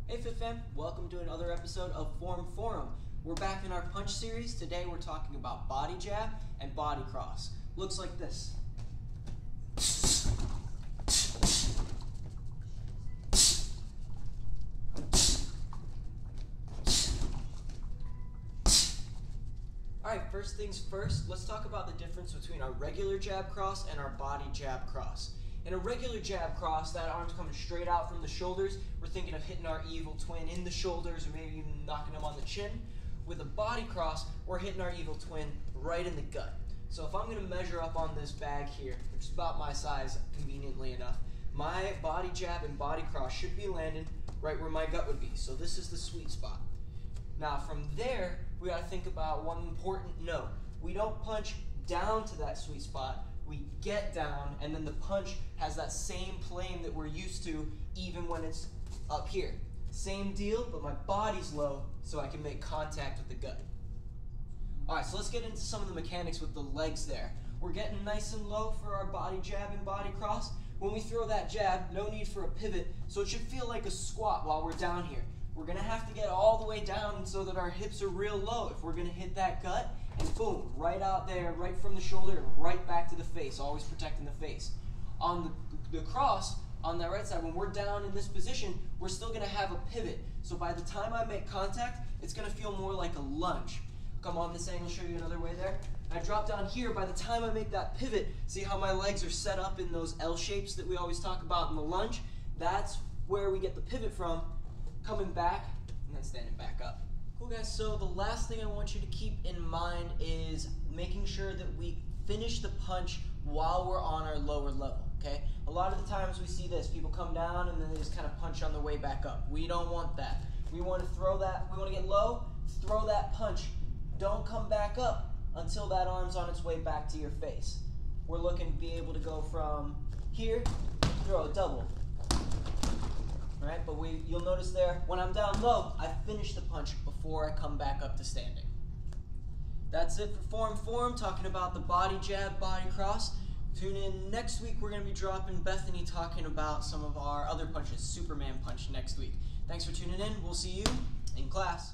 Hey Fit Fam, welcome to another episode of Form Forum. We're back in our punch series. Today we're talking about body jab and body cross. Looks like this. Alright, first things first, let's talk about the difference between our regular jab cross and our body jab cross. In a regular jab cross, that arm's coming straight out from the shoulders. We're thinking of hitting our evil twin in the shoulders or maybe even knocking him on the chin. With a body cross, we're hitting our evil twin right in the gut. So if I'm going to measure up on this bag here, which is about my size conveniently enough, my body jab and body cross should be landing right where my gut would be. So this is the sweet spot. Now from there, we got to think about one important note. We don't punch down to that sweet spot. We get down, and then the punch has that same plane that we're used to even when it's up here. Same deal, but my body's low so I can make contact with the gut. Alright, so let's get into some of the mechanics with the legs there. We're getting nice and low for our body jab and body cross. When we throw that jab, no need for a pivot, so it should feel like a squat while we're down here. We're going to have to get all the way down so that our hips are real low if we're going to hit that gut. And boom, right out there, right from the shoulder, and right back to the face, always protecting the face. On the cross, on that right side, when we're down in this position, we're still going to have a pivot. So by the time I make contact, it's going to feel more like a lunge. Come on this angle, show you another way there. I drop down here, by the time I make that pivot, see how my legs are set up in those L shapes that we always talk about in the lunge? That's where we get the pivot from, coming back, and then standing back up. Cool guys, so the last thing I want you to keep in mind is making sure that we finish the punch while we're on our lower level, okay? A lot of the times we see this, people come down and then they just kind of punch on the way back up. We don't want that. We want to throw that, we want to get low, throw that punch. Don't come back up until that arm's on its way back to your face. We're looking to be able to go from here, throw a double. Right, but you'll notice there, when I'm down low, I finish the punch before I come back up to standing. That's it for Form, talking about the body jab, body cross. Tune in next week, we're going to be dropping Bethany talking about some of our other punches, Superman punch next week. Thanks for tuning in, we'll see you in class.